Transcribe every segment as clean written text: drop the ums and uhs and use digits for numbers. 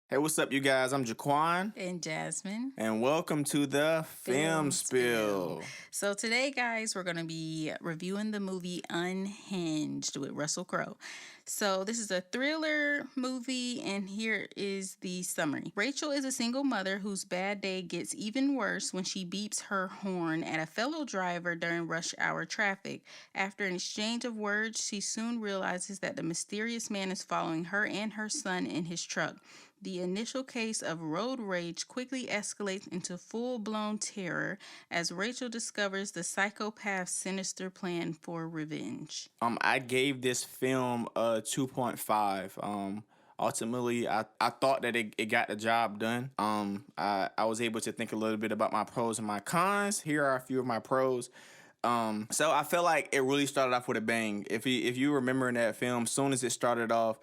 Hey, what's up, you guys? I'm Jaquan, And Jasmine. and welcome to the Film Spill. So today, guys, we're going to be reviewing the movie Unhinged with Russell Crowe. So this is a thriller movie, and here is the summary. Rachel is a single mother whose bad day gets even worse when she beeps her horn at a fellow driver during rush hour traffic. After an exchange of words, she soon realizes that the mysterious man is following her and her son in his truck. The initial case of road rage quickly escalates into full-blown terror as Rachel discovers the psychopath's sinister plan for revenge. I gave this film a 2.5. Ultimately, I thought that it got the job done. I was able to think a little bit about my pros and my cons. Here are a few of my pros. So I felt like it really started off with a bang. If you remember in that film, soon as it started off,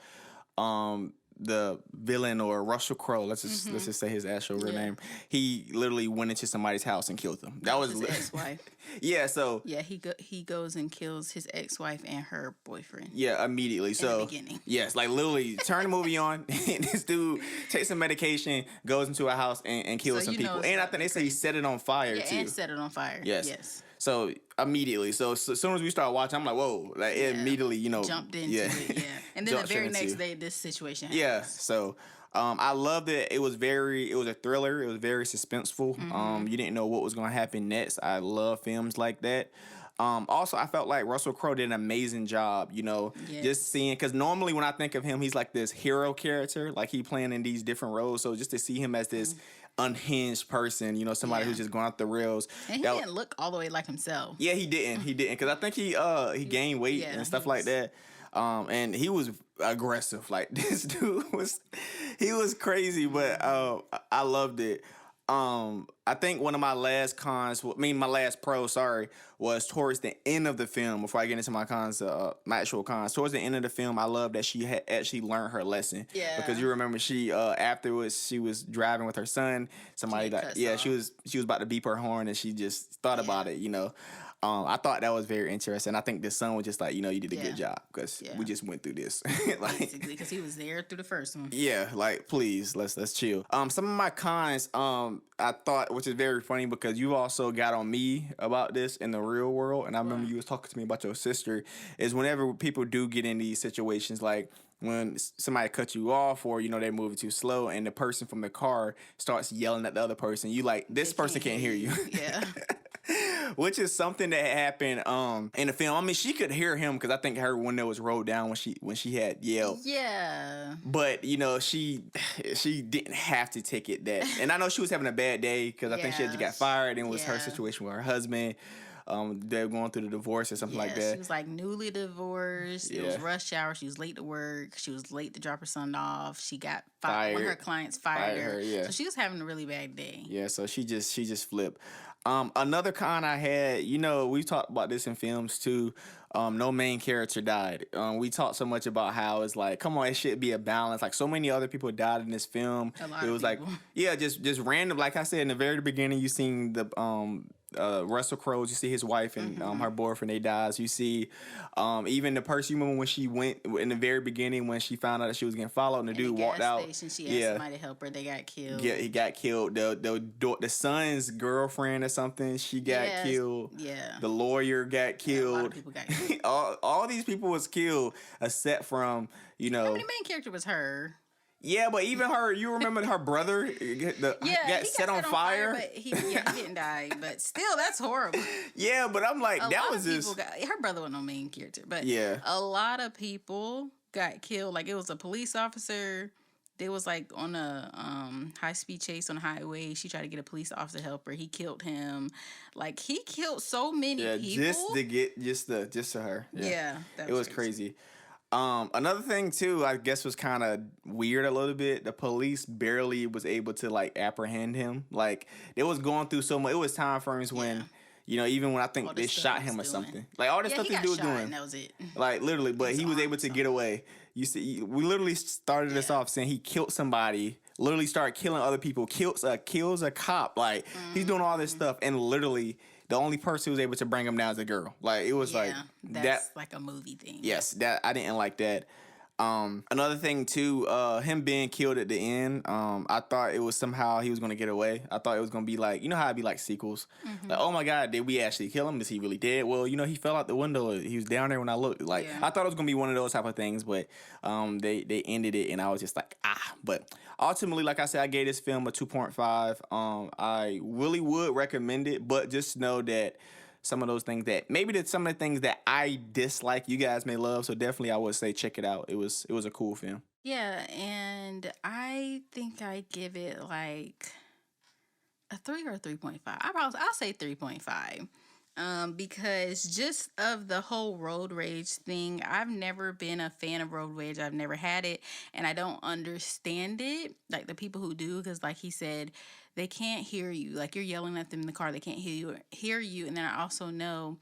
the villain, or Russell Crowe, let's just say his actual real name, he literally went into somebody's house and killed them. That was his ex-wife. Yeah, so he goes and kills his ex-wife and her boyfriend. Yeah, immediately. So the beginning. Yes, like literally turn the movie on and this dude takes some medication, goes into a house and kills some people. And I think they say he set it on fire too. And set it on fire. Yes. So immediately, so as soon as we start watching, I'm like, whoa! Like it immediately, jumped into it. Yeah, and then the very next day, this situation happens. Yeah, so I loved it. It was a thriller. It was very suspenseful. You didn't know what was going to happen next. I love films like that. Also, I felt like Russell Crowe did an amazing job, just seeing, because normally when I think of him, he's like this hero character, like he playing in these different roles. So just to see him as this unhinged person, somebody who's just going off the rails. And he didn't look all the way like himself. Yeah, he didn't, because I think he gained weight and stuff like that. And he was aggressive. Like this dude he was crazy, but I loved it. I think one of my last pro, was towards the end of the film. Before I get into my cons, my actual cons, towards the end of the film, I love that she had actually learned her lesson. Yeah. Because you remember she afterwards she was driving with her son. Somebody she was about to beep her horn and she just thought about it. I thought that was very interesting. I think the son was just like, you did a good job because we just went through this. Basically, because he was there through the first one. Yeah, like please, let's chill. Some of my cons, I thought, which is very funny because you also got on me about this in the real world, and I remember you was talking to me about your sister. Is whenever people do get in these situations, like when somebody cuts you off, or they're moving too slow, and the person from the car starts yelling at the other person, you like this person can't hear you. Yeah. Which is something that happened in the film. I mean, she could hear him because I think her window was rolled down when she had yelled. Yeah. But she didn't have to take it that. And I know she was having a bad day because I think she had just got fired, and it was her situation with her husband. They were going through the divorce or something like that. She was like newly divorced. It was rush hour. She was late to work. She was late to drop her son off. She got fired. One of her clients fired her. Yeah. So she was having a really bad day. Yeah, so she just flipped. Another con I had, we talked about this in films too. No main character died. We talked so much about how it's like, come on, it should be a balance. Like so many other people died in this film. It was like, just random. Like I said in the very beginning, you seen the Russell Crowe. You see his wife and her boyfriend. They dies. You see, even the person. You remember when she went in the very beginning when she found out that she was getting followed, and the dude walked out. She asked somebody to help her. They got killed. Yeah, he got killed. The son's girlfriend or something. She got killed. Yeah. The lawyer got killed. A lot of people got killed. all these people was killed except from I mean, the main character was her. Yeah, but even her, you remember her brother got set on fire? But he didn't die. But still, that's horrible. Yeah, but I'm like, that was just... her brother was no main character. But yeah, a lot of people got killed. Like, it was a police officer. They was like on a high-speed chase on the highway. She tried to get a police officer to help her. He killed him. Like, he killed so many people. Just to get just to her. Yeah, it was crazy. Another thing too, I guess, was kind of weird a little bit. The police barely was able to like apprehend him. Like they was going through so much. It was time frames when, even when I think they shot him or something. Like all the stuff this dude was doing. That was it. Like literally, but he was able to get away. You see, we literally started this off saying he killed somebody. Literally started killing other people. Kills a cop. Like he's doing all this stuff, and literally the only person who was able to bring him down is a girl. Like it was like that's like a movie thing. Yes, that I didn't like that. Another thing too, him being killed at the end, I thought it was somehow he was gonna get away. I thought it was gonna be like, you know how it'd be like sequels, like, oh my god, did we actually kill him? Is he really dead? Well, you know, he fell out the window. He was down there when I looked. Like, Yeah. I thought it was gonna be one of those type of things, but they ended it, and I was just like, ah. But ultimately, like I said, I gave this film a 2.5. I really would recommend it, but just know that some of those things that maybe some of the things that I dislike, you guys may love. So definitely, I would say check it out. It was a cool film. Yeah, and I think I give it like a 3 or a 3.5. I'll say 3.5. Because just of the whole road rage thing, I've never been a fan of road rage. I've never had it, and I don't understand it. Like the people who do, because like he said, they can't hear you. Like you're yelling at them in the car, they can't hear you. And then I also know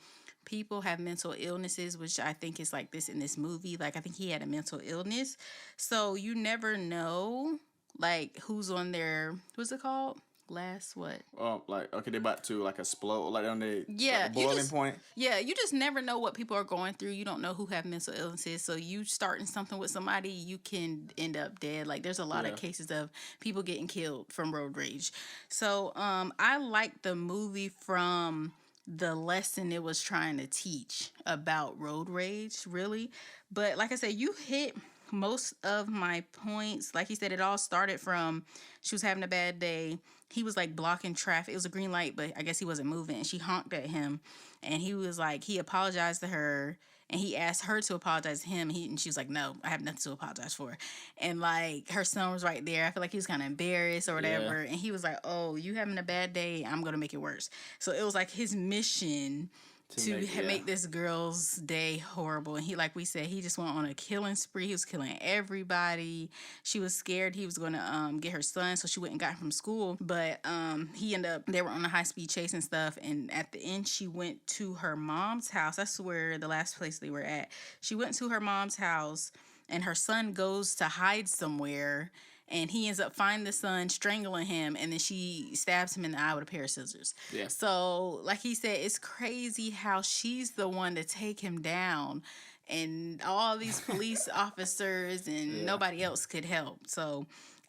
people have mental illnesses, which I think is like this in this movie. Like I think he had a mental illness, so you never know like who's on their, what's it called? Last what? Like, okay, they're about to like explode, like on the Yeah, like, boiling point. Yeah, you just never know what people are going through. You don't know who have mental illnesses. So you starting something with somebody, you can end up dead. Like there's a lot of cases of people getting killed from road rage. So I like the movie from the lesson it was trying to teach about road rage, really. But like I said, you hit most of my points. Like he said, it all started from she was having a bad day. He was like blocking traffic. It was a green light, but I guess he wasn't moving. And she honked at him, and he was like, he apologized to her, and he asked her to apologize to him. And she was like, "No, I have nothing to apologize for." And like her son was right there. I feel like he was kind of embarrassed or whatever. And he was like, "Oh, you having a bad day? I'm gonna make it worse." So it was like his mission to make this girl's day horrible. And he, like we said, he just went on a killing spree. He was killing everybody. She was scared he was going to get her son, so she went and got him from school. But he ended up, they were on a high-speed chase and stuff. And at the end, she went to her mom's house. That's where the last place they were at. She went to her mom's house, and her son goes to hide somewhere. And he ends up finding the son, strangling him, and then she stabs him in the eye with a pair of scissors. Yeah. So, like he said, it's crazy how she's the one to take him down, and all these police officers and nobody else could help. So,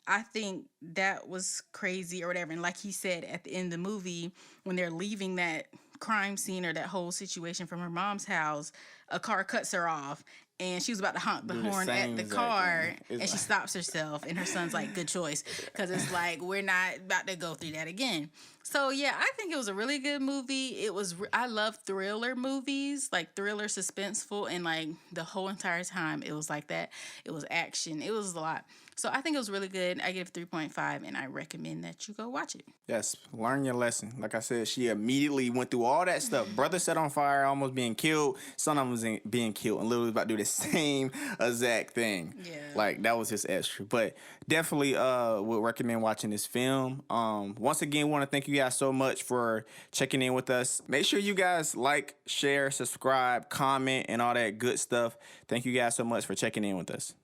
I think that was crazy or whatever. And like he said, at the end of the movie, when they're leaving that crime scene or that whole situation from her mom's house, a car cuts her off, and she was about to honk the horn at the car, and she stops herself, and her son's like, "Good choice," because it's like, we're not about to go through that again. So yeah, I think it was a really good movie. It was, I love thriller movies, like thriller, suspenseful, and like the whole entire time it was like that. It was action. It was a lot. So I think it was really good. I give 3.5, and I recommend that you go watch it. Yes, learn your lesson. Like I said, she immediately went through all that stuff. Brother set on fire, almost being killed. Son of them was being killed, and literally about to do the same exact thing. Yeah, like that was just extra. But definitely, would recommend watching this film. Once again, want to thank you guys so much for checking in with us. Make sure you guys like, share, subscribe, comment, and all that good stuff. Thank you guys so much for checking in with us.